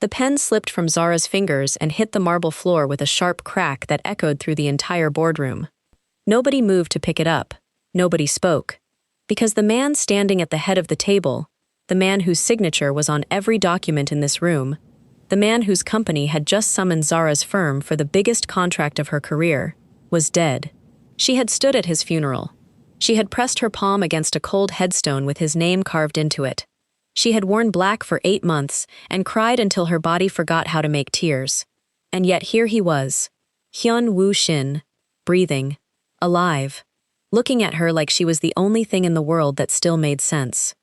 The pen slipped from Zara's fingers and hit the marble floor with a sharp crack that echoed through the entire boardroom. Nobody moved to pick it up. Nobody spoke. Because the man standing at the head of the table, the man whose signature was on every document in this room, the man whose company had just summoned Zara's firm for the biggest contract of her career, was dead. She had stood at his funeral. She had pressed her palm against a cold headstone with his name carved into it. She had worn black for 8 months and cried until her body forgot how to make tears. And yet here he was, Hyun Woo Shin, breathing, alive, looking at her like she was the only thing in the world that still made sense.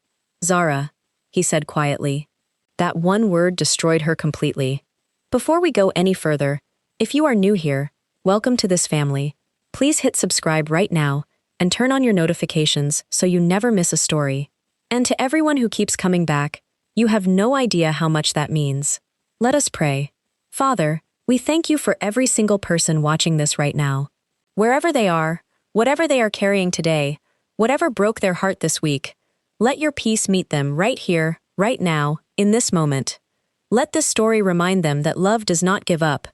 "Zara," he said quietly. That one word destroyed her completely. Before we go any further, if you are new here, welcome to this family. Please hit subscribe right now and turn on your notifications so you never miss a story. And to everyone who keeps coming back, you have no idea how much that means. Let us pray. Father, we thank you for every single person watching this right now. Wherever they are, whatever they are carrying today, whatever broke their heart this week, let your peace meet them right here, right now, in this moment. Let this story remind them that love does not give up,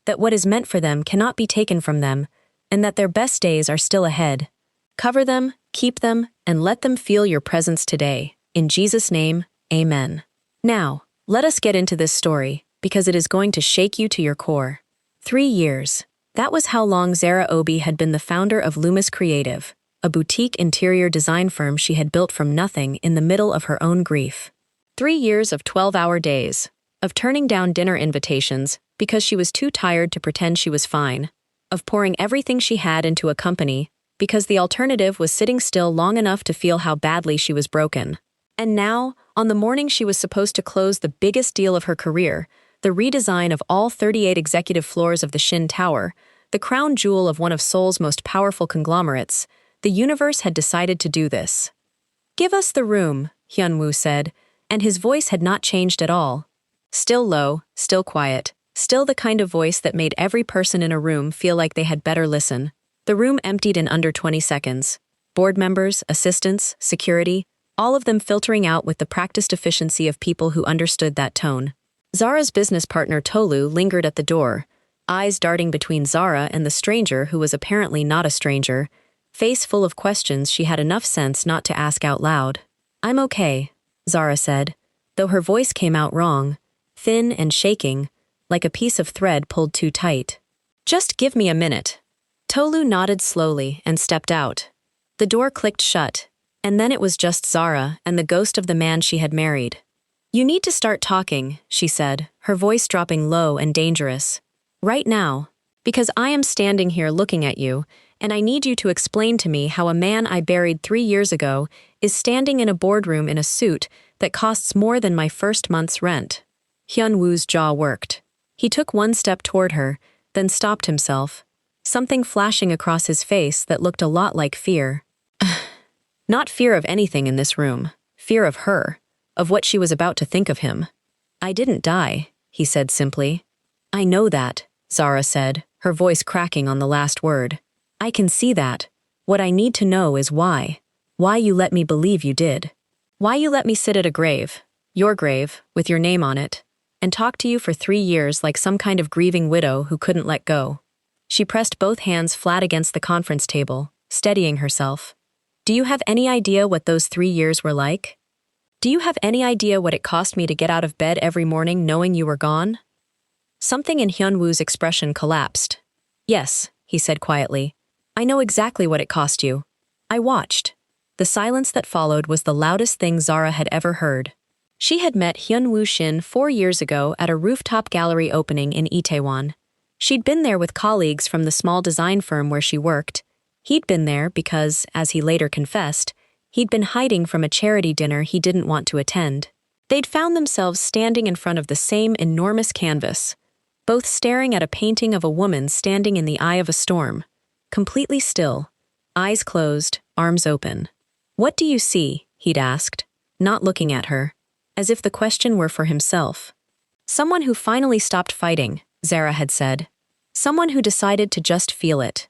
that what is meant for them cannot be taken from them, and that their best days are still ahead. Cover them, keep them, and let them feel your presence today. In Jesus' name, amen. Now, let us get into this story, because it is going to shake you to your core. 3 years. That was how long Zara Obi had been the founder of Loomis Creative, a boutique interior design firm she had built from nothing in the middle of her own grief. 3 years of 12-hour days, of turning down dinner invitations because she was too tired to pretend she was fine, of pouring everything she had into a company because the alternative was sitting still long enough to feel how badly she was broken. And now, on the morning she was supposed to close the biggest deal of her career, the redesign of all 38 executive floors of the Shin Tower, the crown jewel of one of Seoul's most powerful conglomerates, the universe had decided to do this. "Give us the room," Hyun Woo said, and his voice had not changed at all. Still low, still quiet, still the kind of voice that made every person in a room feel like they had better listen. The room emptied in under 20 seconds. Board members, assistants, security, all of them filtering out with the practiced efficiency of people who understood that tone. Zara's business partner Tolu lingered at the door, eyes darting between Zara and the stranger who was apparently not a stranger, face full of questions she had enough sense not to ask out loud. "I'm okay," Zara said, though her voice came out wrong, thin and shaking, like a piece of thread pulled too tight. "Just give me a minute." Tolu nodded slowly and stepped out. The door clicked shut, and then it was just Zara and the ghost of the man she had married. "You need to start talking," she said, her voice dropping low and dangerous. "Right now, because I am standing here looking at you, and I need you to explain to me how a man I buried 3 years ago is standing in a boardroom in a suit that costs more than my first month's rent." Hyun Woo's jaw worked. He took one step toward her, then stopped himself, something flashing across his face that looked a lot like fear. Not fear of anything in this room, fear of her, of what she was about to think of him. "I didn't die," he said simply. "I know that," Zara said, her voice cracking on the last word. "I can see that. What I need to know is why. Why you let me believe you did. Why you let me sit at a grave, your grave, with your name on it, and talk to you for 3 years like some kind of grieving widow who couldn't let go." She pressed both hands flat against the conference table, steadying herself. "Do you have any idea what those 3 years were like? Do you have any idea what it cost me to get out of bed every morning knowing you were gone?" Something in Hyun Woo's expression collapsed. "Yes," he said quietly. "I know exactly what it cost you. I watched." The silence that followed was the loudest thing Zara had ever heard. She had met Hyun Woo Shin 4 years ago at a rooftop gallery opening in Itaewon. She'd been there with colleagues from the small design firm where she worked. He'd been there because, as he later confessed, he'd been hiding from a charity dinner he didn't want to attend. They'd found themselves standing in front of the same enormous canvas, both staring at a painting of a woman standing in the eye of a storm, completely still, eyes closed, arms open. "What do you see?" he'd asked, not looking at her, as if the question were for himself. "Someone who finally stopped fighting," Zara had said. "Someone who decided to just feel it."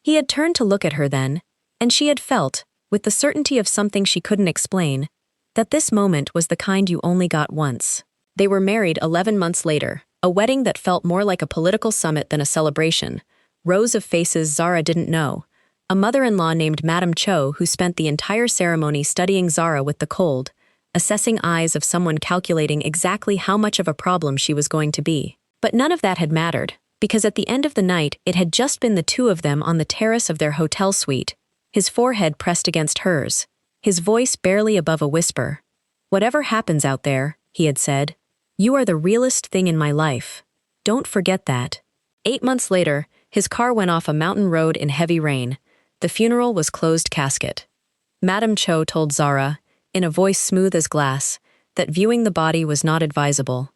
He had turned to look at her then, and she had felt, with the certainty of something she couldn't explain, that this moment was the kind you only got once. They were married 11 months later, a wedding that felt more like a political summit than a celebration. Rows of faces Zara didn't know. A mother-in-law named Madame Cho who spent the entire ceremony studying Zara with the cold, assessing eyes of someone calculating exactly how much of a problem she was going to be. But none of that had mattered, because at the end of the night it had just been the two of them on the terrace of their hotel suite, his forehead pressed against hers, his voice barely above a whisper. "Whatever happens out there," he had said, "you are the realest thing in my life. Don't forget that." 8 months later, his car went off a mountain road in heavy rain. The funeral was closed casket. Madame Cho told Zara, in a voice smooth as glass, that viewing the body was not advisable.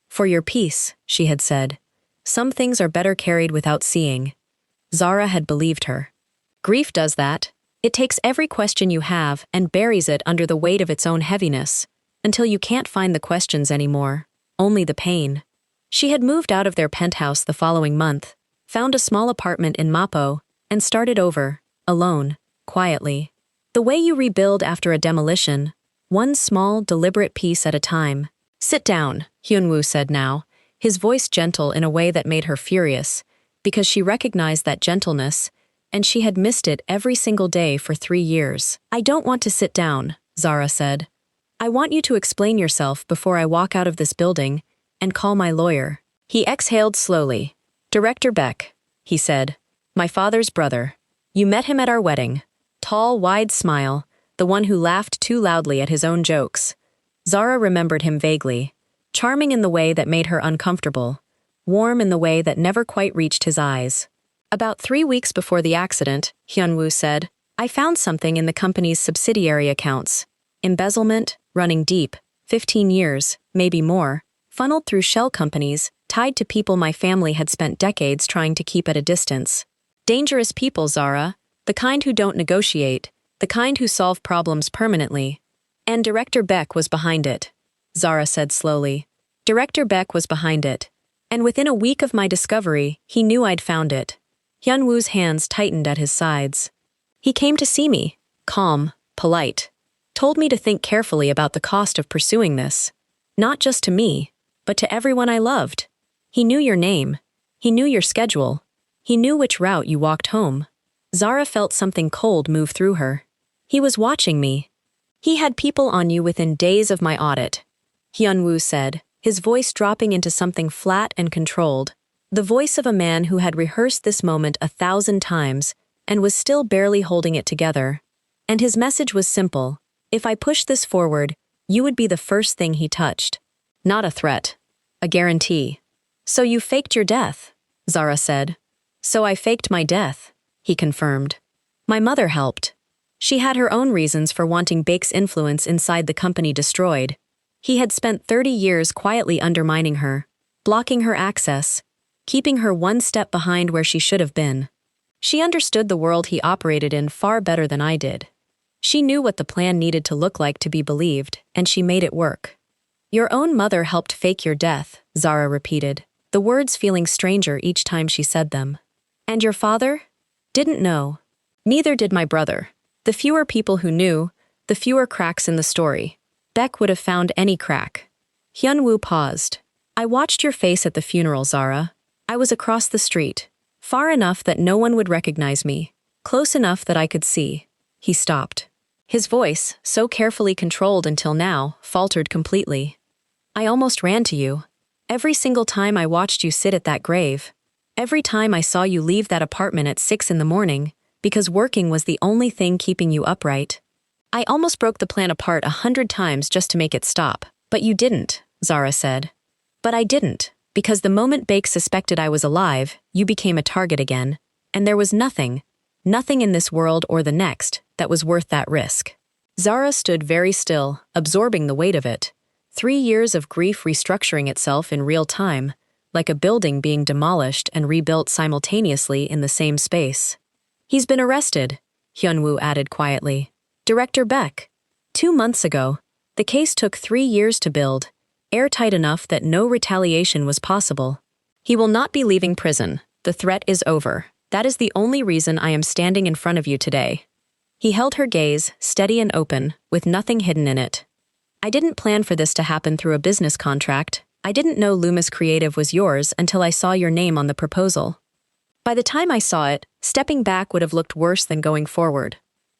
"For your peace," she had said. "Some things are better carried without seeing." Zara had believed her. Grief does that. It takes every question you have and buries it under the weight of its own heaviness, until you can't find the questions anymore, only the pain. She had moved out of their penthouse the following month, found a small apartment in Mapo, and started over, alone, quietly. The way you rebuild after a demolition, one small, deliberate piece at a time. "Sit down," Hyun Woo said now, his voice gentle in a way that made her furious, because she recognized that gentleness, and she had missed it every single day for 3 years. "I don't want to sit down," Zara said. "I want you to explain yourself before I walk out of this building and call my lawyer." He exhaled slowly. "Director Beck," he said, "my father's brother. You met him at our wedding. Tall, wide smile, the one who laughed too loudly at his own jokes. Zara remembered him vaguely, charming in the way that made her uncomfortable, warm in the way that never quite reached his eyes. "About 3 weeks before the accident," Hyun Woo said, "I found something in the company's subsidiary accounts. Embezzlement, running deep, 15 years, maybe more, funneled through shell companies, tied to people my family had spent decades trying to keep at a distance. Dangerous people, Zara, the kind who don't negotiate, the kind who solve problems permanently. And Director Beck was behind it," Zara said slowly. "Director Beck was behind it. And within a week of my discovery, he knew I'd found it." Hyun Woo's hands tightened at his sides. "He came to see me, calm, polite. Told me to think carefully about the cost of pursuing this. Not just to me, but to everyone I loved. He knew your name. He knew your schedule. He knew which route you walked home." Zara felt something cold move through her. "He was watching me. He had people on you within days of my audit," Hyun Woo said, his voice dropping into something flat and controlled. The voice of a man who had rehearsed this moment 1,000 times and was still barely holding it together. And his message was simple. If I push this forward, you would be the first thing he touched. Not a threat. A guarantee. "So you faked your death," Zara said. "So I faked my death," he confirmed. "My mother helped. She had her own reasons for wanting Baek's influence inside the company destroyed. He had spent 30 years quietly undermining her, blocking her access, keeping her one step behind where she should have been. She understood the world he operated in far better than I did. She knew what the plan needed to look like to be believed, and she made it work." "Your own mother helped fake your death," Zara repeated, the words feeling stranger each time she said them. "And your father?" "Didn't know. Neither did my brother. The fewer people who knew, the fewer cracks in the story. Beck would have found any crack." Hyun Woo paused. "I watched your face at the funeral, Zara. I was across the street, far enough that no one would recognize me, close enough that I could see." He stopped. His voice, so carefully controlled until now, faltered completely. "I almost ran to you. Every single time I watched you sit at that grave. Every time I saw you leave that apartment at 6 in the morning, because working was the only thing keeping you upright. I almost broke the plan apart 100 times just to make it stop. But you didn't," Zara said. "But I didn't, because the moment Baek suspected I was alive, you became a target again, and there was nothing in this world or the next, that was worth that risk." Zara stood very still, absorbing the weight of it. 3 years of grief restructuring itself in real time, like a building being demolished and rebuilt simultaneously in the same space. "He's been arrested," Hyun Woo added quietly. "Director Beck. 2 months ago. The case took 3 years to build, airtight enough that no retaliation was possible. He will not be leaving prison. The threat is over. That is the only reason I am standing in front of you today." He held her gaze, steady and open, with nothing hidden in it. I didn't plan for this to happen through a business contract. I didn't know Loomis Creative was yours until I saw your name on the proposal. By the time I saw it, stepping back would have looked worse than going forward.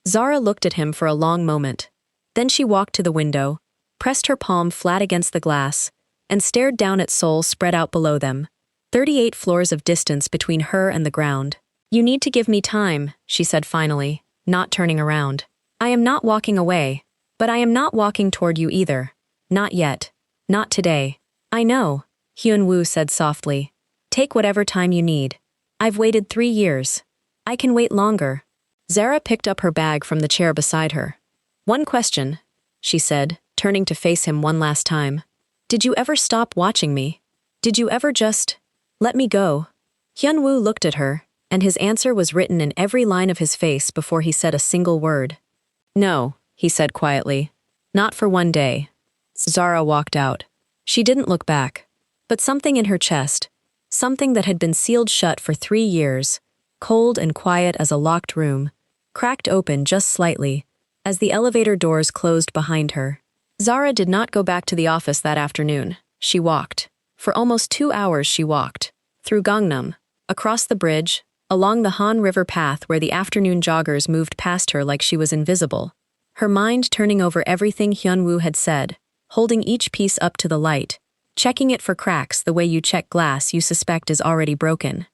Zara looked at him for a long moment. Then she walked to the window, pressed her palm flat against the glass, and stared down at Seoul spread out below them. 38 floors of distance between her and the ground. You need to give me time, she said finally, not turning around. I am not walking away, but I am not walking toward you either. Not yet. Not today. I know, Hyun Woo said softly. Take whatever time you need. I've waited 3 years. I can wait longer. Zara picked up her bag from the chair beside her. One question, she said, turning to face him one last time. Did you ever stop watching me? Did you ever just let me go? Hyun Woo looked at her, and his answer was written in every line of his face before he said a single word. No, he said quietly. Not for one day. Zara walked out. She didn't look back. But something in her chest, something that had been sealed shut for 3 years, cold and quiet as a locked room, cracked open just slightly as the elevator doors closed behind her. Zara did not go back to the office that afternoon. She walked. For almost 2 hours she walked. Through Gangnam, across the bridge, along the Han River path where the afternoon joggers moved past her like she was invisible. Her mind turning over everything Hyun Woo had said, holding each piece up to the light, checking it for cracks the way you check glass you suspect is already broken.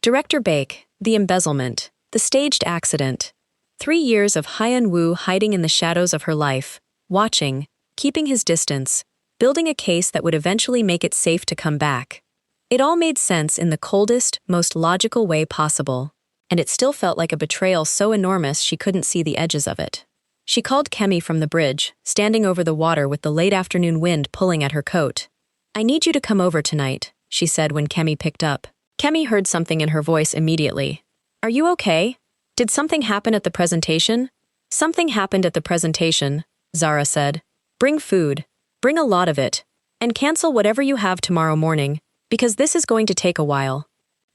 Director Baek, the embezzlement, the staged accident. 3 years of Hyun Woo hiding in the shadows of her life, watching, keeping his distance, building a case that would eventually make it safe to come back. It all made sense in the coldest, most logical way possible, and it still felt like a betrayal so enormous she couldn't see the edges of it. She called Kemi from the bridge, standing over the water with the late afternoon wind pulling at her coat. I need you to come over tonight, she said when Kemi picked up. Kemi heard something in her voice immediately. Are you okay? Did something happen at the presentation? Something happened at the presentation, Zara said. Bring food. Bring a lot of it. And cancel whatever you have tomorrow morning, because this is going to take a while.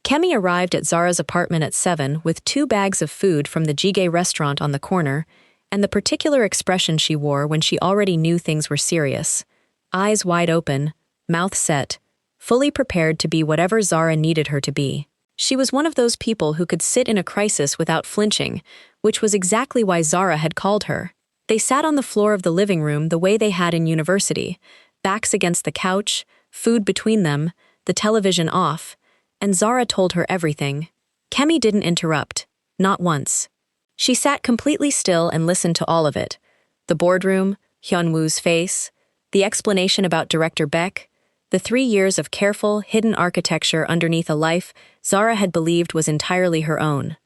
Kemi arrived at Zara's apartment at 7 with 2 bags of food from the Jjigae restaurant on the corner, and the particular expression she wore when she already knew things were serious. Eyes wide open, mouth set, fully prepared to be whatever Zara needed her to be. She was one of those people who could sit in a crisis without flinching, which was exactly why Zara had called her. They sat on the floor of the living room the way they had in university, backs against the couch, food between them, the television off, and Zara told her everything. Kemi didn't interrupt, not once. She sat completely still and listened to all of it. The boardroom, Hyun Woo's face, the explanation about Director Baek, the 3 years of careful, hidden architecture underneath a life Zara had believed was entirely her own.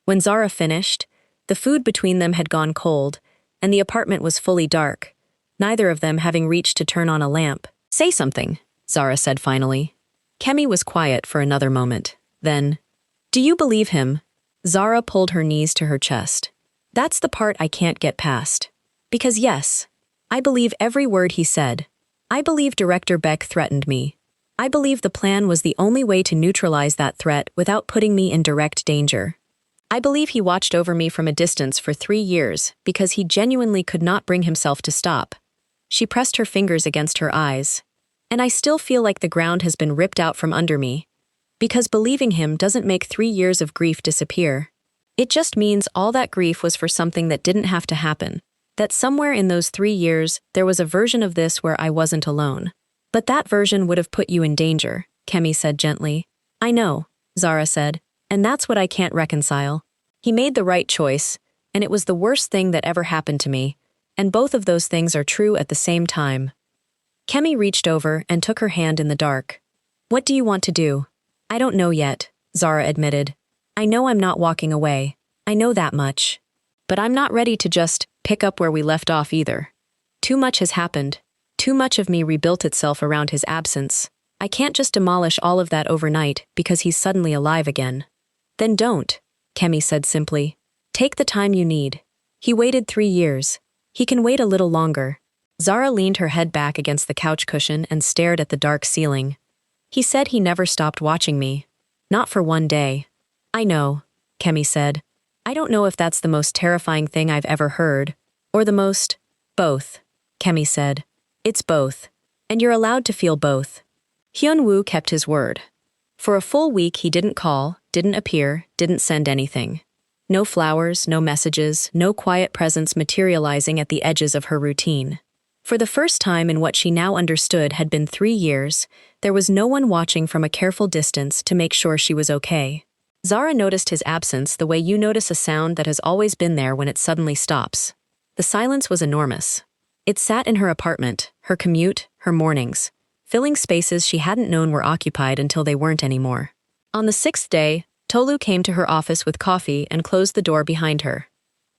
When Zara finished, the food between them had gone cold, and the apartment was fully dark, neither of them having reached to turn on a lamp. Say something, Zara said finally. Kemi was quiet for another moment. Then, do you believe him? Zara pulled her knees to her chest. That's the part I can't get past. Because yes, I believe every word he said. I believe Director Baek threatened me. I believe the plan was the only way to neutralize that threat without putting me in direct danger. I believe he watched over me from a distance for 3 years because he genuinely could not bring himself to stop. She pressed her fingers against her eyes. And I still feel like the ground has been ripped out from under me. Because believing him doesn't make 3 years of grief disappear. It just means all that grief was for something that didn't have to happen. That somewhere in those 3 years, there was a version of this where I wasn't alone. But that version would have put you in danger, Kemi said gently. I know, Zara said, and that's what I can't reconcile. He made the right choice, and it was the worst thing that ever happened to me, and both of those things are true at the same time. Kemi reached over and took her hand in the dark. What do you want to do? I don't know yet, Zara admitted. I know I'm not walking away. I know that much. But I'm not ready to just pick up where we left off either. Too much has happened. Too much of me rebuilt itself around his absence. I can't just demolish all of that overnight because he's suddenly alive again. Then don't, Kemi said simply. Take the time you need. He waited 3 years. He can wait a little longer. Zara leaned her head back against the couch cushion and stared at the dark ceiling. He said he never stopped watching me. Not for one day. I know, Kemi said. I don't know if that's the most terrifying thing I've ever heard, or the most, both. Kemi said. It's both. And you're allowed to feel both. Hyun Woo kept his word. For a full week he didn't call, didn't appear, didn't send anything. No flowers, no messages, no quiet presence materializing at the edges of her routine. For the first time in what she now understood had been 3 years, there was no one watching from a careful distance to make sure she was okay. Zara noticed his absence the way you notice a sound that has always been there when it suddenly stops. The silence was enormous. It sat in her apartment, her commute, her mornings, filling spaces she hadn't known were occupied until they weren't anymore. On the 6th day, Tolu came to her office with coffee and closed the door behind her.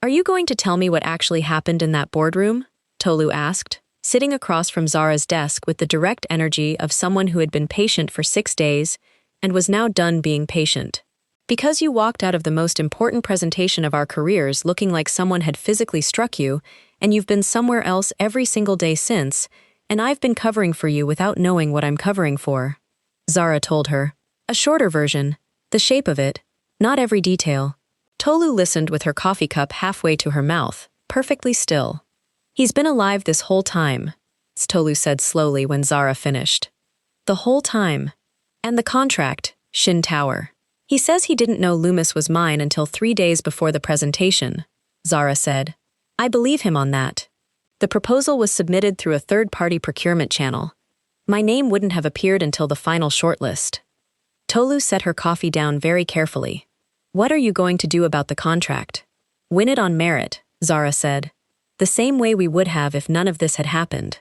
Are you going to tell me what actually happened in that boardroom? Tolu asked, sitting across from Zara's desk with the direct energy of someone who had been patient for 6 days and was now done being patient. Because you walked out of the most important presentation of our careers looking like someone had physically struck you, and you've been somewhere else every single day since, and I've been covering for you without knowing what I'm covering for. Zara told her. A shorter version, the shape of it, not every detail. Tolu listened with her coffee cup halfway to her mouth, perfectly still. He's been alive this whole time, Tolu said slowly when Zara finished. The whole time. And the contract, Shin Tower. He says he didn't know Loomis was mine until 3 days before the presentation, Zara said. I believe him on that. The proposal was submitted through a third-party procurement channel. My name wouldn't have appeared until the final shortlist. Tolu set her coffee down very carefully. What are you going to do about the contract? Win it on merit, Zara said. The same way we would have if none of this had happened.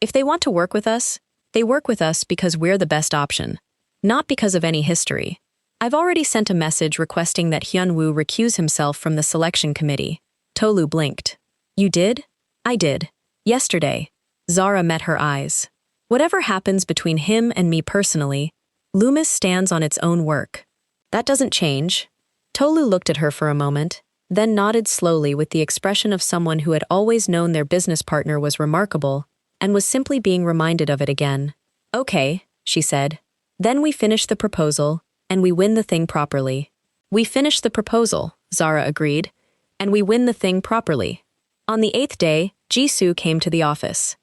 If they want to work with us, they work with us because we're the best option, not because of any history. I've already sent a message requesting that Hyun Woo recuse himself from the selection committee. Tolu blinked. You did? I did. Yesterday. Zara met her eyes. Whatever happens between him and me personally, Loomis stands on its own work. That doesn't change. Tolu looked at her for a moment, then nodded slowly with the expression of someone who had always known their business partner was remarkable and was simply being reminded of it again. Okay, she said. Then we finish the proposal, and we win the thing properly. We finish the proposal, Zara agreed, and we win the thing properly. On the 8th day, Jisoo came to the office.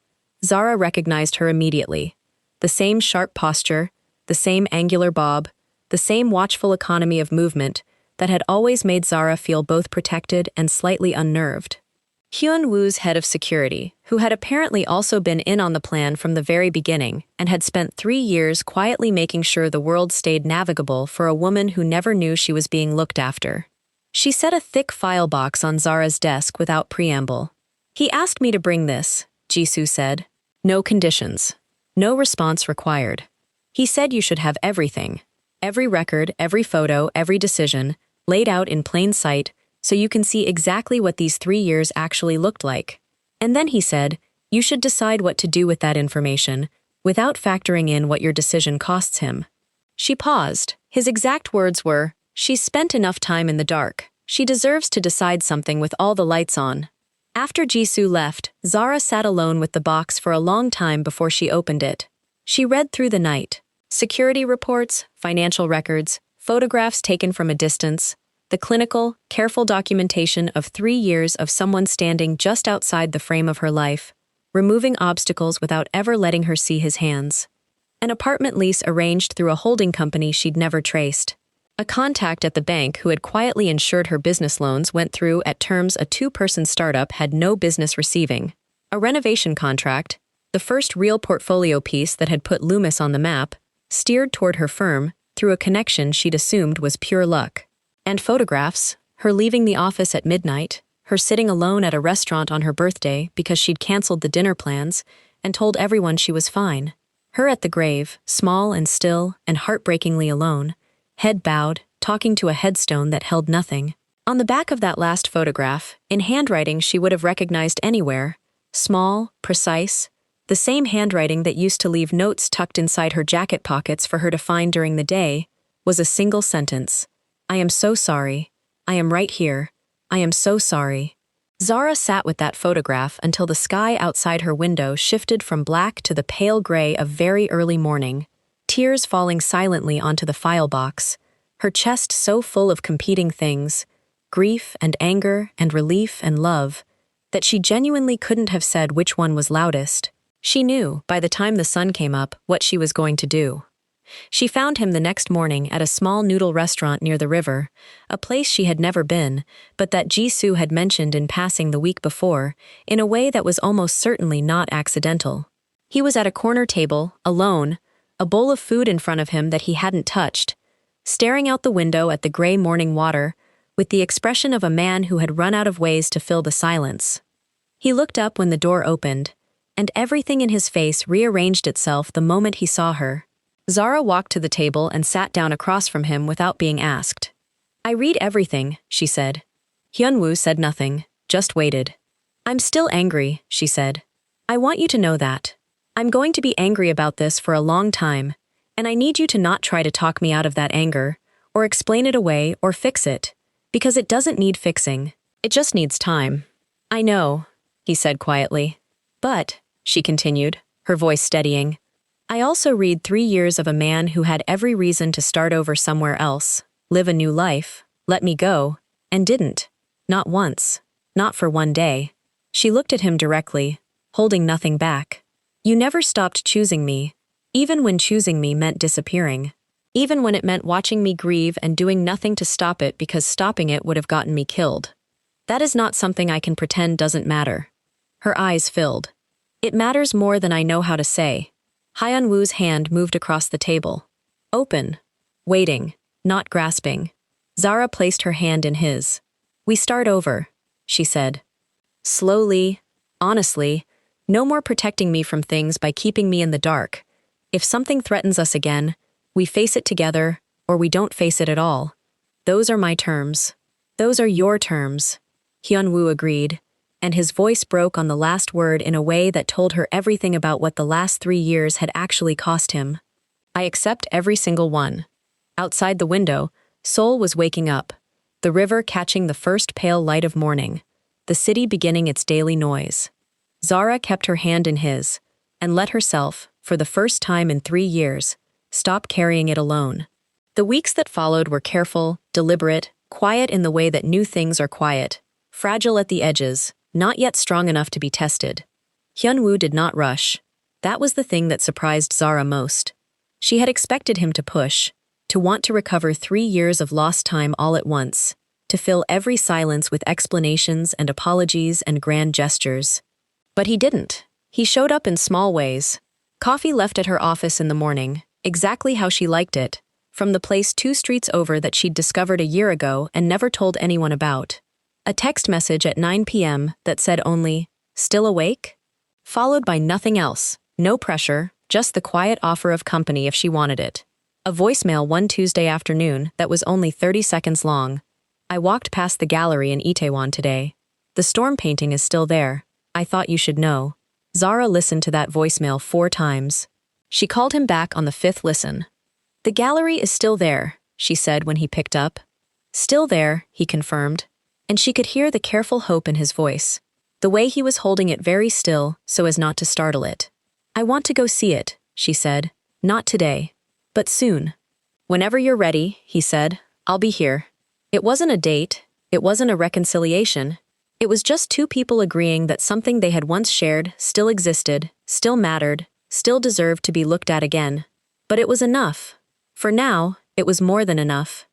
Zara recognized her immediately. The same sharp posture, the same angular bob, the same watchful economy of movement that had always made Zara feel both protected and slightly unnerved. Hyun Woo's head of security, who had apparently also been in on the plan from the very beginning and had spent 3 years quietly making sure the world stayed navigable for a woman who never knew she was being looked after. She set a thick file box on Zara's desk without preamble. He asked me to bring this, Jisoo said. No conditions. No response required. He said you should have everything. Every record, every photo, every decision, laid out in plain sight so you can see exactly what these 3 years actually looked like. And then he said, you should decide what to do with that information without factoring in what your decision costs him. She paused. His exact words were, she's spent enough time in the dark. She deserves to decide something with all the lights on. After Jisoo left, Zara sat alone with the box for a long time before she opened it. She read through the night. Security reports, financial records, photographs taken from a distance, the clinical, careful documentation of 3 years of someone standing just outside the frame of her life, removing obstacles without ever letting her see his hands. An apartment lease arranged through a holding company she'd never traced. A contact at the bank who had quietly insured her business loans went through at terms a 2-person startup had no business receiving. A renovation contract, the first real portfolio piece that had put Loomis on the map, steered toward her firm through a connection she'd assumed was pure luck. And photographs, her leaving the office at midnight, her sitting alone at a restaurant on her birthday because she'd canceled the dinner plans and told everyone she was fine. Her at the grave, small and still and heartbreakingly alone, head bowed, talking to a headstone that held nothing. On the back of that last photograph, in handwriting she would have recognized anywhere, small, precise, the same handwriting that used to leave notes tucked inside her jacket pockets for her to find during the day, was a single sentence. I am so sorry. I am right here. I am so sorry. Zara sat with that photograph until the sky outside her window shifted from black to the pale gray of very early morning, tears falling silently onto the file box, her chest so full of competing things, grief and anger and relief and love, that she genuinely couldn't have said which one was loudest. She knew, by the time the sun came up, what she was going to do. She found him the next morning at a small noodle restaurant near the river, a place she had never been, but that Jisoo had mentioned in passing the week before, in a way that was almost certainly not accidental. He was at a corner table, alone, a bowl of food in front of him that he hadn't touched, staring out the window at the gray morning water, with the expression of a man who had run out of ways to fill the silence. He looked up when the door opened, and everything in his face rearranged itself the moment he saw her. Zara walked to the table and sat down across from him without being asked. "I read everything," she said. Hyun Woo said nothing, just waited. "I'm still angry," she said. "I want you to know that. I'm going to be angry about this for a long time, and I need you to not try to talk me out of that anger, or explain it away or fix it, because it doesn't need fixing. It just needs time." "I know," he said quietly. "But," she continued, her voice steadying, "I also read 3 years of a man who had every reason to start over somewhere else, live a new life, let me go, and didn't. Not once. Not for one day." She looked at him directly, holding nothing back. "You never stopped choosing me, even when choosing me meant disappearing. Even when it meant watching me grieve and doing nothing to stop it because stopping it would have gotten me killed. That is not something I can pretend doesn't matter." Her eyes filled. "It matters more than I know how to say." Hyun Woo's hand moved across the table. Open. Waiting. Not grasping. Zara placed her hand in his. "We start over," she said. "Slowly. Honestly. No more protecting me from things by keeping me in the dark. If something threatens us again, we face it together, or we don't face it at all. Those are my terms." "Those are your terms," Hyun Woo agreed, and his voice broke on the last word in a way that told her everything about what the last 3 years had actually cost him. "I accept every single one." Outside the window, Seoul was waking up, the river catching the first pale light of morning, the city beginning its daily noise. Zara kept her hand in his, and let herself, for the first time in 3 years, stop carrying it alone. The weeks that followed were careful, deliberate, quiet in the way that new things are quiet, fragile at the edges, not yet strong enough to be tested. Hyun Woo did not rush. That was the thing that surprised Zara most. She had expected him to push, to want to recover 3 years of lost time all at once, to fill every silence with explanations and apologies and grand gestures. But he didn't. He showed up in small ways. Coffee left at her office in the morning, exactly how she liked it, from the place 2 streets over that she'd discovered a year ago and never told anyone about. A text message at 9 p.m. that said only, "Still awake?" Followed by nothing else, no pressure, just the quiet offer of company if she wanted it. A voicemail one Tuesday afternoon that was only 30 seconds long. "I walked past the gallery in Itaewon today. The storm painting is still there. I thought you should know." Zara listened to that voicemail 4 times. She called him back on the 5th listen. "The gallery is still there," she said when he picked up. "Still there," he confirmed. And she could hear the careful hope in his voice, the way he was holding it very still so as not to startle it. "I want to go see it," she said. "Not today. But soon." "Whenever you're ready," he said, "I'll be here." It wasn't a date. It wasn't a reconciliation. It was just 2 people agreeing that something they had once shared still existed, still mattered, still deserved to be looked at again. But it was enough. For now, it was more than enough.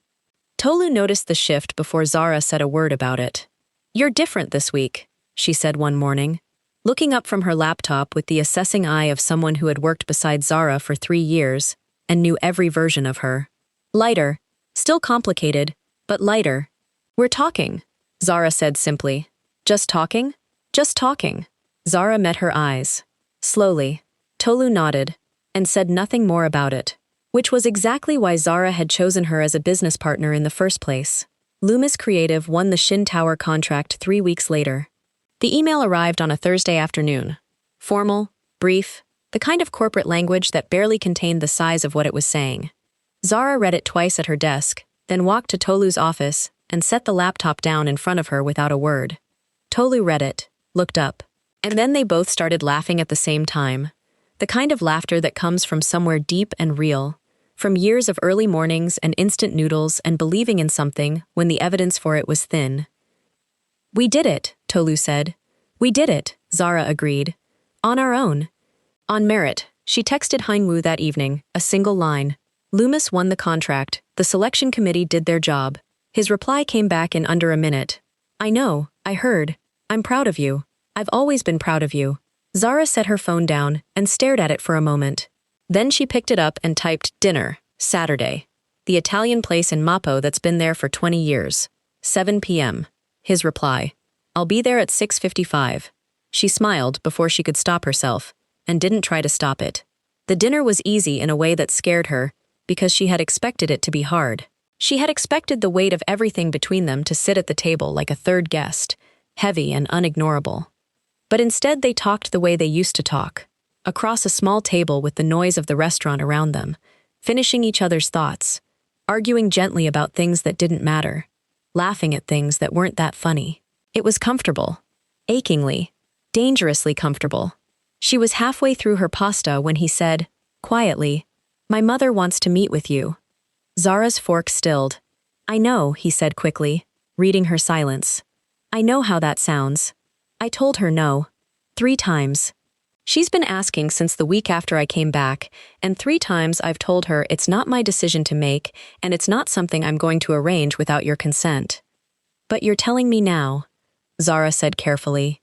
Tolu noticed the shift before Zara said a word about it. "You're different this week," she said one morning, looking up from her laptop with the assessing eye of someone who had worked beside Zara for 3 years and knew every version of her. "Lighter. Still complicated, but lighter." "We're talking," Zara said simply. "Just talking?" "Just talking." Zara met her eyes. Slowly, Tolu nodded and said nothing more about it. Which was exactly why Zara had chosen her as a business partner in the first place. Loomis Creative won the Shin Tower contract 3 weeks later. The email arrived on a Thursday afternoon. Formal, brief, the kind of corporate language that barely contained the size of what it was saying. Zara read it twice at her desk, then walked to Tolu's office and set the laptop down in front of her without a word. Tolu read it, looked up, and then they both started laughing at the same time. The kind of laughter that comes from somewhere deep and real, from years of early mornings and instant noodles and believing in something when the evidence for it was thin. "We did it," Tolu said. We did it, Zara agreed. On our own. On merit, she texted Hyun Woo that evening, a single line. Loomis won the contract, the selection committee did their job. His reply came back in under a minute. I know, I heard. I'm proud of you. I've always been proud of you. Zara set her phone down and stared at it for a moment. Then she picked it up and typed dinner, Saturday. The Italian place in Mappo that's been there for 20 years. 7 p.m. His reply. I'll be there at 6:55. She smiled before she could stop herself, and didn't try to stop it. The dinner was easy in a way that scared her, because she had expected it to be hard. She had expected the weight of everything between them to sit at the table like a third guest, heavy and unignorable. But instead they talked the way they used to talk, across a small table with the noise of the restaurant around them, finishing each other's thoughts, arguing gently about things that didn't matter, laughing at things that weren't that funny. It was comfortable. Achingly, dangerously comfortable. She was halfway through her pasta when he said, quietly, My mother wants to meet with you. Zara's fork stilled. I know, he said quickly, reading her silence. I know how that sounds. I told her no. 3 times. She's been asking since the week after I came back, and 3 times I've told her it's not my decision to make, and it's not something I'm going to arrange without your consent. But you're telling me now, Zara said carefully.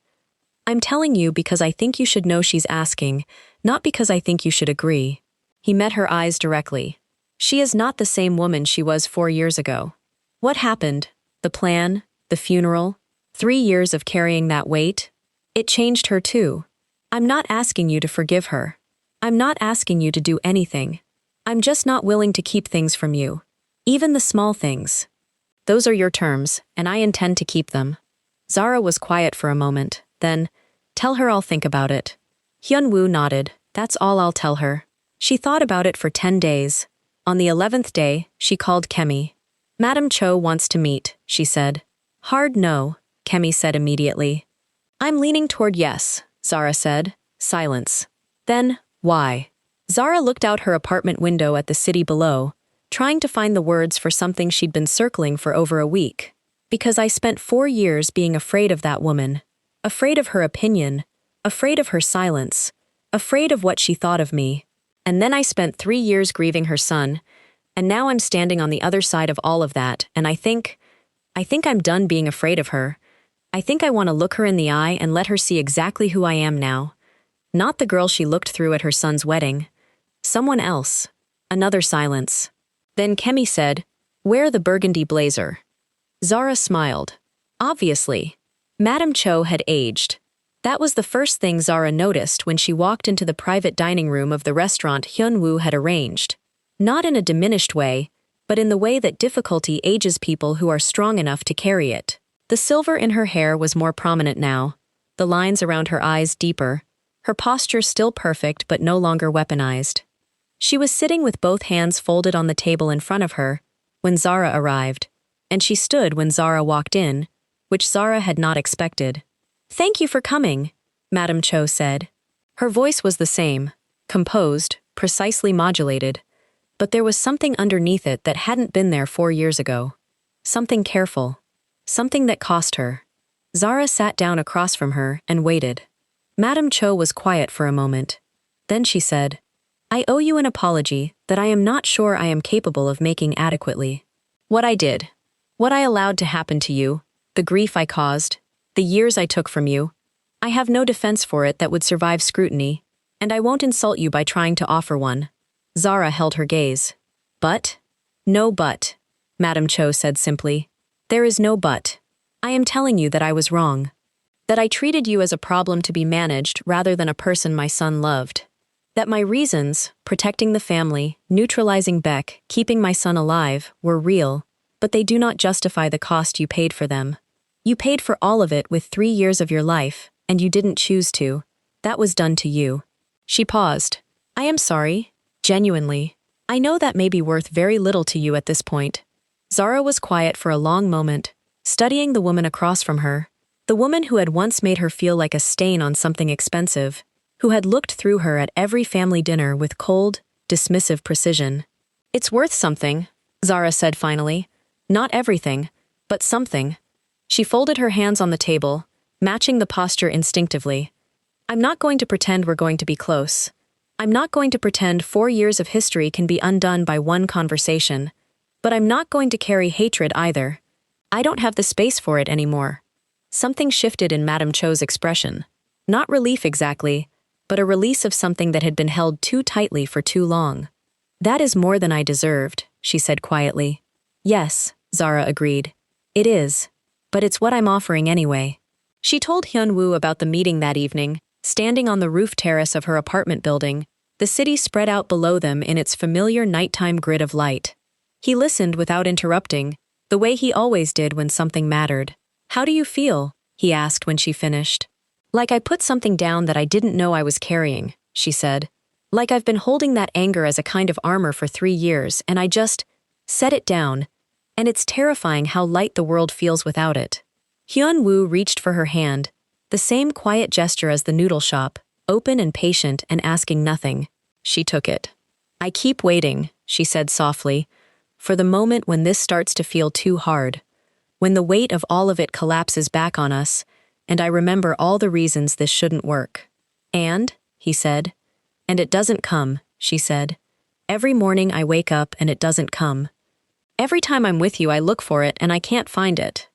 I'm telling you because I think you should know she's asking, not because I think you should agree. He met her eyes directly. She is not the same woman she was 4 years ago. What happened? The plan? The funeral? 3 years of carrying that weight? It changed her too. I'm not asking you to forgive her. I'm not asking you to do anything. I'm just not willing to keep things from you. Even the small things. Those are your terms, and I intend to keep them. Zara was quiet for a moment, then, tell her I'll think about it. Hyun Woo nodded. That's all I'll tell her. She thought about it for 10 days. On the 11th day, she called Kemi. Madam Cho wants to meet, she said. Hard no, Kemi said immediately. I'm leaning toward yes, Zara said. Silence. Then, why? Zara looked out her apartment window at the city below, trying to find the words for something she'd been circling for over a week. Because I spent 4 years being afraid of that woman. Afraid of her opinion. Afraid of her silence. Afraid of what she thought of me. And then I spent 3 years grieving her son, and now I'm standing on the other side of all of that, and I think I'm done being afraid of her. I think I want to look her in the eye and let her see exactly who I am now. Not the girl she looked through at her son's wedding. Someone else. Another silence. Then Kemi said, Wear the burgundy blazer. Zara smiled. Obviously. Madam Cho had aged. That was the first thing Zara noticed when she walked into the private dining room of the restaurant Hyun Woo had arranged. Not in a diminished way, but in the way that difficulty ages people who are strong enough to carry it. The silver in her hair was more prominent now, the lines around her eyes deeper, her posture still perfect but no longer weaponized. She was sitting with both hands folded on the table in front of her when Zara arrived, and she stood when Zara walked in, which Zara had not expected. Thank you for coming, Madam Cho said. Her voice was the same, composed, precisely modulated, but there was something underneath it that hadn't been there 4 years ago. Something careful. Something that cost her. Zara sat down across from her and waited. Madam Cho was quiet for a moment. Then she said, I owe you an apology that I am not sure I am capable of making adequately. What I did. What I allowed to happen to you. The grief I caused. The years I took from you. I have no defense for it that would survive scrutiny, and I won't insult you by trying to offer one. Zara held her gaze. But? No but, Madam Cho said simply. There is no but. I am telling you that I was wrong. That I treated you as a problem to be managed rather than a person my son loved. That my reasons, protecting the family, neutralizing Beck, keeping my son alive, were real, but they do not justify the cost you paid for them. You paid for all of it with 3 years of your life, and you didn't choose to. That was done to you. She paused. I am sorry. Genuinely. I know that may be worth very little to you at this point. Zara was quiet for a long moment, studying the woman across from her, the woman who had once made her feel like a stain on something expensive, who had looked through her at every family dinner with cold, dismissive precision. It's worth something, Zara said finally. Not everything, but something. She folded her hands on the table, matching the posture instinctively. I'm not going to pretend we're going to be close. I'm not going to pretend 4 years of history can be undone by one conversation. But I'm not going to carry hatred either. I don't have the space for it anymore. Something shifted in Madame Cho's expression. Not relief exactly, but a release of something that had been held too tightly for too long. That is more than I deserved, she said quietly. Yes, Zara agreed. It is. But it's what I'm offering anyway. She told Hyun Woo about the meeting that evening, standing on the roof terrace of her apartment building, the city spread out below them in its familiar nighttime grid of light. He listened without interrupting, the way he always did when something mattered. How do you feel? He asked when she finished. Like I put something down that I didn't know I was carrying, she said. Like I've been holding that anger as a kind of armor for 3 years and I just set it down. And it's terrifying how light the world feels without it. Hyun Woo reached for her hand, the same quiet gesture as the noodle shop, open and patient and asking nothing. She took it. I keep waiting, she said softly, for the moment when this starts to feel too hard, when the weight of all of it collapses back on us, and I remember all the reasons this shouldn't work. And, he said. And it doesn't come, she said. Every morning I wake up and it doesn't come. Every time I'm with you I look for it and I can't find it.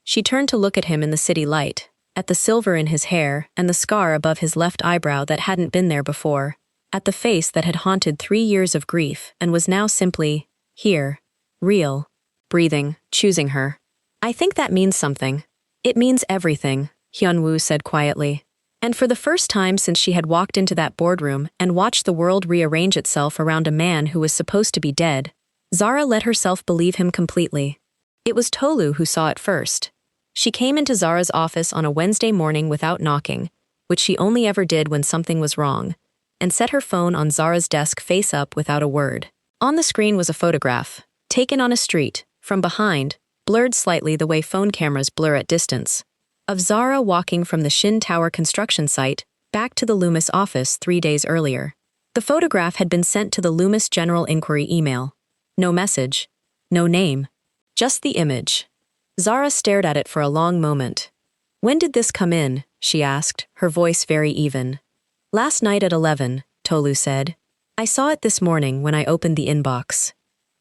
She turned to look at him in the city light, at the silver in his hair and the scar above his left eyebrow that hadn't been there before, at the face that had haunted 3 years of grief and was now simply here, real, breathing, choosing her. I think that means something. It means everything, Hyun Woo said quietly. And for the first time since she had walked into that boardroom and watched the world rearrange itself around a man who was supposed to be dead, Zara let herself believe him completely. It was Tolu who saw it first. She came into Zara's office on a Wednesday morning without knocking, which she only ever did when something was wrong, and set her phone on Zara's desk face up without a word. On the screen was a photograph, taken on a street, from behind, blurred slightly the way phone cameras blur at distance, of Zara walking from the Shin Tower construction site back to the Loomis office 3 days earlier. The photograph had been sent to the Loomis General Inquiry email. No message. No name. Just the image. Zara stared at it for a long moment. When did this come in? She asked, her voice very even. Last night at 11, Tolu said. I saw it this morning when I opened the inbox.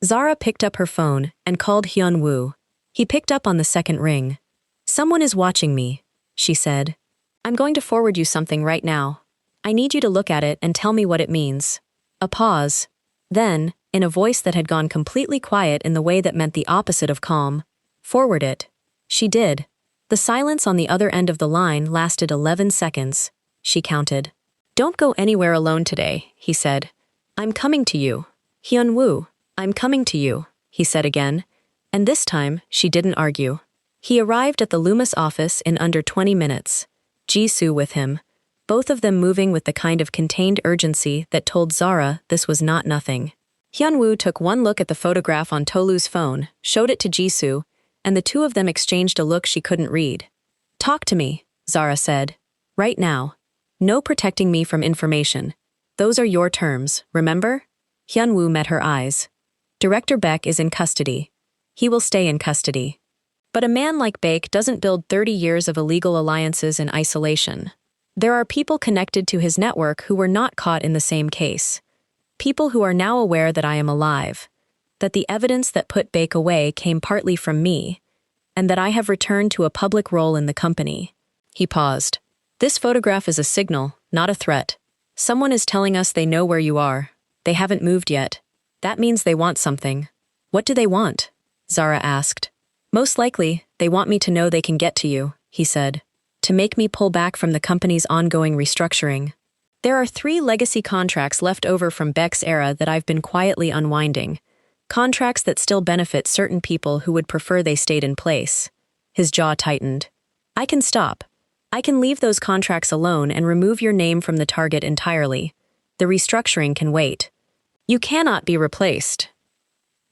Zara picked up her phone and called Hyun Woo. He picked up on the second ring. Someone is watching me, she said. I'm going to forward you something right now. I need you to look at it and tell me what it means. A pause. Then, in a voice that had gone completely quiet in the way that meant the opposite of calm, forward it. She did. The silence on the other end of the line lasted 11 seconds. She counted. Don't go anywhere alone today, he said. I'm coming to you. Hyun Woo, I'm coming to you, he said again. And this time, she didn't argue. He arrived at the Loomis office in under 20 minutes. Jisoo with him, both of them moving with the kind of contained urgency that told Zara this was not nothing. Hyun Woo took one look at the photograph on Tolu's phone, showed it to Jisoo, and the two of them exchanged a look she couldn't read. Talk to me, Zara said. Right now. No protecting me from information. Those are your terms, remember? Hyun Woo met her eyes. Director Baek is in custody. He will stay in custody. But a man like Baek doesn't build 30 years of illegal alliances in isolation. There are people connected to his network who were not caught in the same case. People who are now aware that I am alive, that the evidence that put Baek away came partly from me, and that I have returned to a public role in the company. He paused. This photograph is a signal, not a threat. Someone is telling us they know where you are. They haven't moved yet. That means they want something. What do they want? Zara asked. Most likely, they want me to know they can get to you, he said. To make me pull back from the company's ongoing restructuring. There are 3 legacy contracts left over from Baek's era that I've been quietly unwinding. Contracts that still benefit certain people who would prefer they stayed in place. His jaw tightened. I can stop. I can leave those contracts alone and remove your name from the target entirely. The restructuring can wait. You cannot be replaced.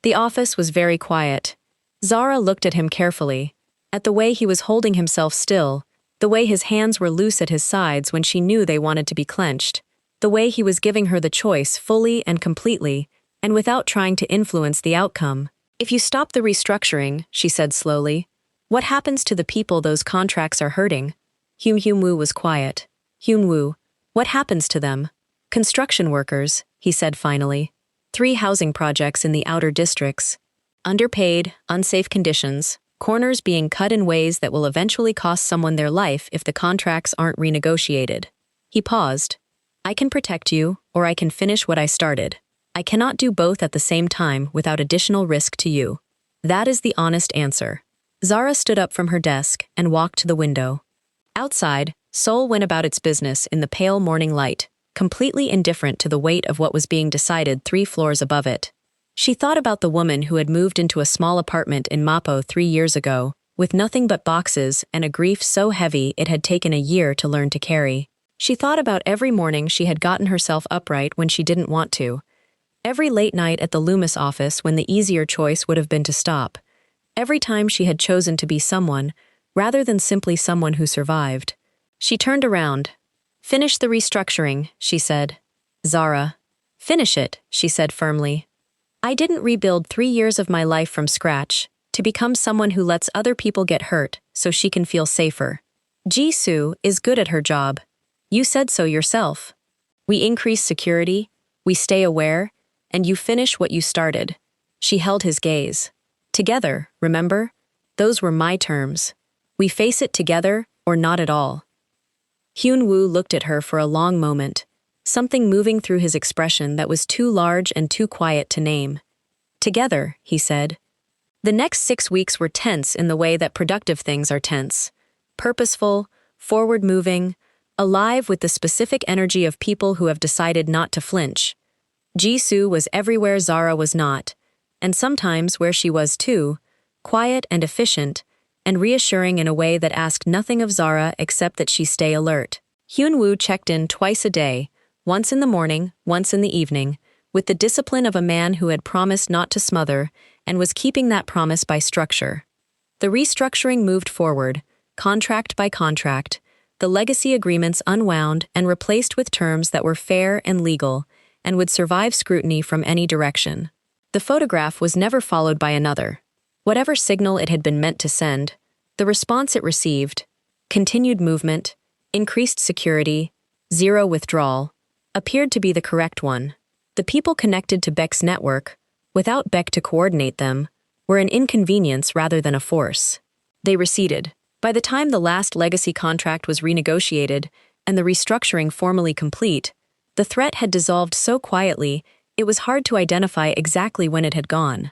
The office was very quiet. Zara looked at him carefully, at the way he was holding himself still, the way his hands were loose at his sides when she knew they wanted to be clenched, the way he was giving her the choice fully and completely, and without trying to influence the outcome. If you stop the restructuring, she said slowly, what happens to the people those contracts are hurting? Hyun Woo was quiet. Hyun Woo, what happens to them? Construction workers, he said finally. 3 housing projects in the outer districts. Underpaid, unsafe conditions, corners being cut in ways that will eventually cost someone their life if the contracts aren't renegotiated. He paused. I can protect you, or I can finish what I started. I cannot do both at the same time without additional risk to you. That is the honest answer. Zara stood up from her desk and walked to the window. Outside, Seoul went about its business in the pale morning light, completely indifferent to the weight of what was being decided 3 floors above it. She thought about the woman who had moved into a small apartment in Mapo 3 years ago, with nothing but boxes and a grief so heavy it had taken a year to learn to carry. She thought about every morning she had gotten herself upright when she didn't want to. Every late night at the Loomis office when the easier choice would have been to stop. Every time she had chosen to be someone, rather than simply someone who survived. She turned around. Finish the restructuring, she said. Zara. Finish it, she said firmly. I didn't rebuild 3 years of my life from scratch to become someone who lets other people get hurt so she can feel safer. Jisoo is good at her job. You said so yourself. We increase security, we stay aware, and you finish what you started. She held his gaze. Together, remember? Those were my terms. We face it together or not at all. Hyun Woo looked at her for a long moment, something moving through his expression that was too large and too quiet to name. Together, he said. The next 6 weeks were tense in the way that productive things are tense. Purposeful, forward-moving, alive with the specific energy of people who have decided not to flinch. Jisoo was everywhere Zara was not, and sometimes where she was too, quiet and efficient, and reassuring in a way that asked nothing of Zara except that she stay alert. Hyun Woo checked in twice a day, once in the morning, once in the evening, with the discipline of a man who had promised not to smother and was keeping that promise by structure. The restructuring moved forward, contract by contract, the legacy agreements unwound and replaced with terms that were fair and legal and would survive scrutiny from any direction. The photograph was never followed by another. Whatever signal it had been meant to send, the response it received, continued movement, increased security, 0 withdrawal, appeared to be the correct one. The people connected to Beck's network, without Beck to coordinate them, were an inconvenience rather than a force. They receded. By the time the last legacy contract was renegotiated and the restructuring formally complete, the threat had dissolved so quietly it was hard to identify exactly when it had gone.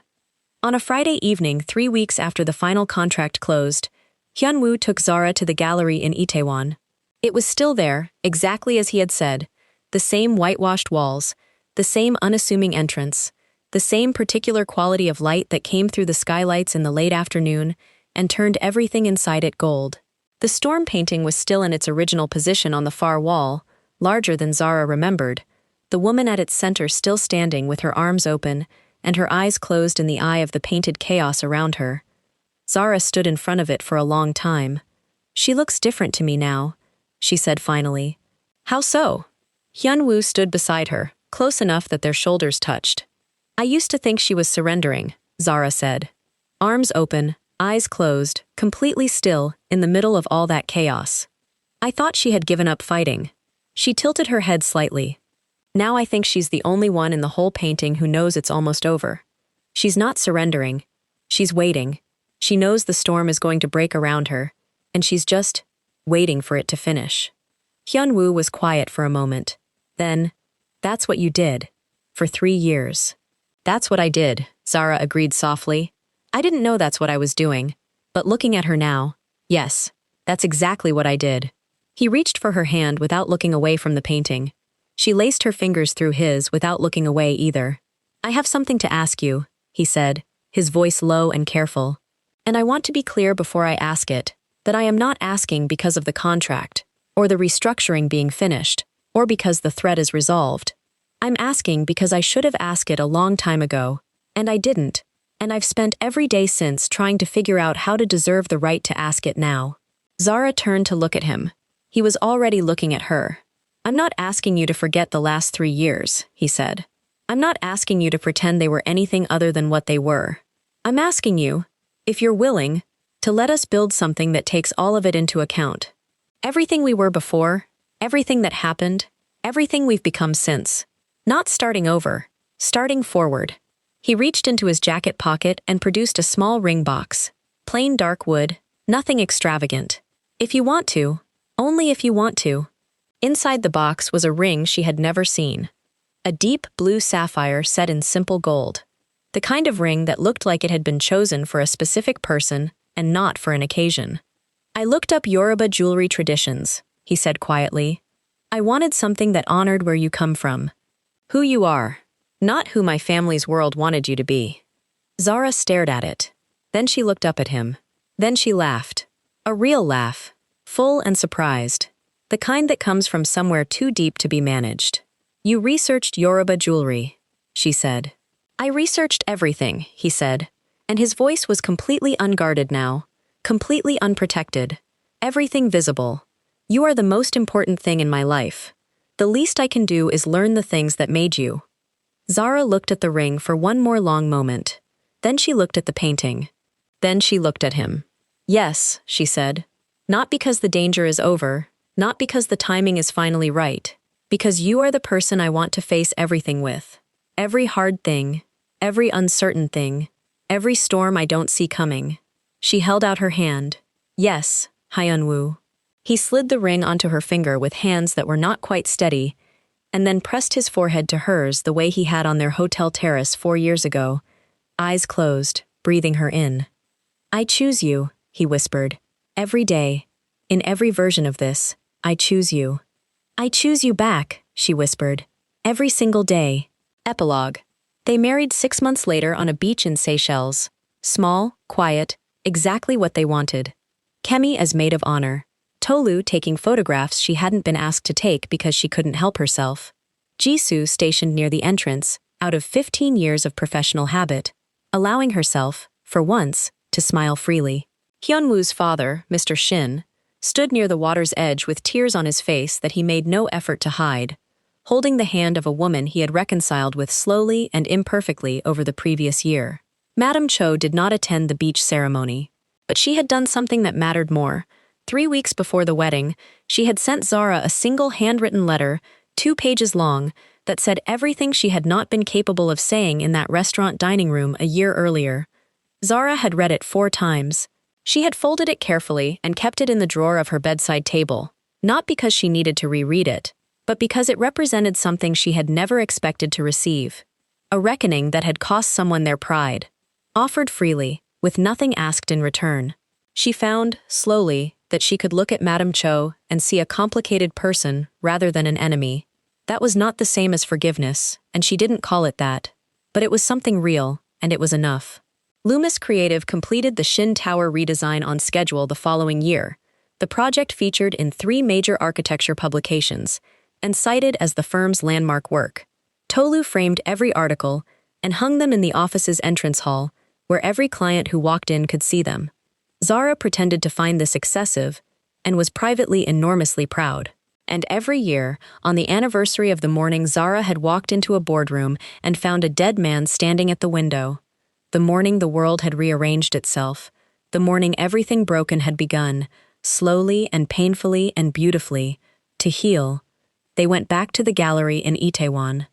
On a Friday evening 3 weeks after the final contract closed, Hyun Woo took Zara to the gallery in Itaewon. It was still there, exactly as he had said, the same whitewashed walls, the same unassuming entrance, the same particular quality of light that came through the skylights in the late afternoon and turned everything inside it gold. The storm painting was still in its original position on the far wall, larger than Zara remembered, the woman at its center still standing with her arms open and her eyes closed in the eye of the painted chaos around her. Zara stood in front of it for a long time. She looks different to me now, she said finally. How so? Hyun Woo stood beside her, close enough that their shoulders touched. I used to think she was surrendering, Zara said. Arms open, eyes closed, completely still, in the middle of all that chaos. I thought she had given up fighting. She tilted her head slightly. Now I think she's the only one in the whole painting who knows it's almost over. She's not surrendering. She's waiting. She knows the storm is going to break around her, and she's just waiting for it to finish. Hyun Woo was quiet for a moment. Then, that's what you did. For 3 years. That's what I did, Zara agreed softly. I didn't know that's what I was doing, but looking at her now, yes, that's exactly what I did. He reached for her hand without looking away from the painting. She laced her fingers through his without looking away either. I have something to ask you, he said, his voice low and careful. And I want to be clear before I ask it, that I am not asking because of the contract, or the restructuring being finished, or because the threat is resolved. I'm asking because I should have asked it a long time ago, and I didn't, and I've spent every day since trying to figure out how to deserve the right to ask it now. Zara turned to look at him. He was already looking at her. I'm not asking you to forget the last 3 years, he said. I'm not asking you to pretend they were anything other than what they were. I'm asking you, if you're willing, to let us build something that takes all of it into account. Everything we were before, everything that happened, everything we've become since. Not starting over, starting forward. He reached into his jacket pocket and produced a small ring box. Plain dark wood, nothing extravagant. If you want to, only if you want to. Inside the box was a ring she had never seen. A deep blue sapphire set in simple gold. The kind of ring that looked like it had been chosen for a specific person and not for an occasion. I looked up Yoruba jewelry traditions, he said quietly. I wanted something that honored where you come from. Who you are, not who my family's world wanted you to be. Zara stared at it. Then she looked up at him. Then she laughed. A real laugh. Full and surprised. The kind that comes from somewhere too deep to be managed. You researched Yoruba jewelry, she said. I researched everything, he said. And his voice was completely unguarded now. Completely unprotected. Everything visible. You are the most important thing in my life. The least I can do is learn the things that made you. Zara looked at the ring for one more long moment. Then she looked at the painting. Then she looked at him. Yes, she said. Not because the danger is over, not because the timing is finally right, because you are the person I want to face everything with. Every hard thing, every uncertain thing, every storm I don't see coming. She held out her hand. Yes, Hyun Woo. He slid the ring onto her finger with hands that were not quite steady, and then pressed his forehead to hers the way he had on their hotel terrace 4 years ago, eyes closed, breathing her in. I choose you, he whispered. Every day, in every version of this, I choose you. I choose you back, she whispered. Every single day. Epilogue. They married 6 months later on a beach in Seychelles. Small, quiet, exactly what they wanted. Kemi as maid of honor. Tolu taking photographs she hadn't been asked to take because she couldn't help herself. Jisoo stationed near the entrance, out of 15 years of professional habit, allowing herself, for once, to smile freely. Hyun Woo's father, Mr. Shin, stood near the water's edge with tears on his face that he made no effort to hide, holding the hand of a woman he had reconciled with slowly and imperfectly over the previous year. Madame Cho did not attend the beach ceremony, but she had done something that mattered more. 3 weeks before the wedding, she had sent Zara a single handwritten letter, 2 pages long, that said everything she had not been capable of saying in that restaurant dining room a year earlier. Zara had read it 4 times. She had folded it carefully and kept it in the drawer of her bedside table, not because she needed to reread it, but because it represented something she had never expected to receive. A reckoning that had cost someone their pride. Offered freely, with nothing asked in return. She found, slowly, that she could look at Madame Cho and see a complicated person rather than an enemy. That was not the same as forgiveness, and she didn't call it that. But it was something real, and it was enough. Loomis Creative completed the Shin Tower redesign on schedule the following year. The project featured in 3 major architecture publications, and cited as the firm's landmark work. Tolu framed every article and hung them in the office's entrance hall, where every client who walked in could see them. Zara pretended to find this excessive, and was privately enormously proud. And every year, on the anniversary of the morning Zara had walked into a boardroom and found a dead man standing at the window. The morning the world had rearranged itself. The morning everything broken had begun, slowly and painfully and beautifully, to heal. They went back to the gallery in Itaewon.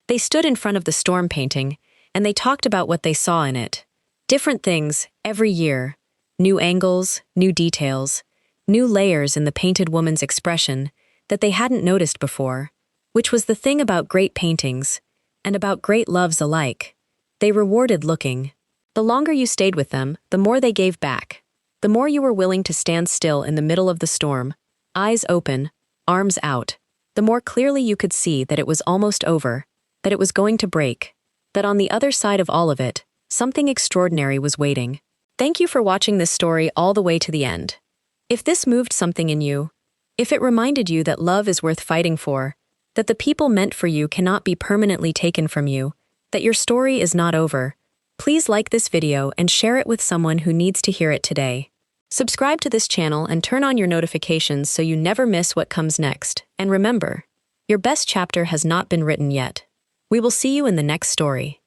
They stood in front of the storm painting, and they talked about what they saw in it. Different things, every year. New angles, new details, new layers in the painted woman's expression that they hadn't noticed before, which was the thing about great paintings, and about great loves alike. They rewarded looking. The longer you stayed with them, the more they gave back. The more you were willing to stand still in the middle of the storm, eyes open, arms out. The more clearly you could see that it was almost over, that it was going to break, that on the other side of all of it, something extraordinary was waiting. Thank you for watching this story all the way to the end. If this moved something in you, if it reminded you that love is worth fighting for, that the people meant for you cannot be permanently taken from you, that your story is not over, please like this video and share it with someone who needs to hear it today. Subscribe to this channel and turn on your notifications so you never miss what comes next. And remember, your best chapter has not been written yet. We will see you in the next story.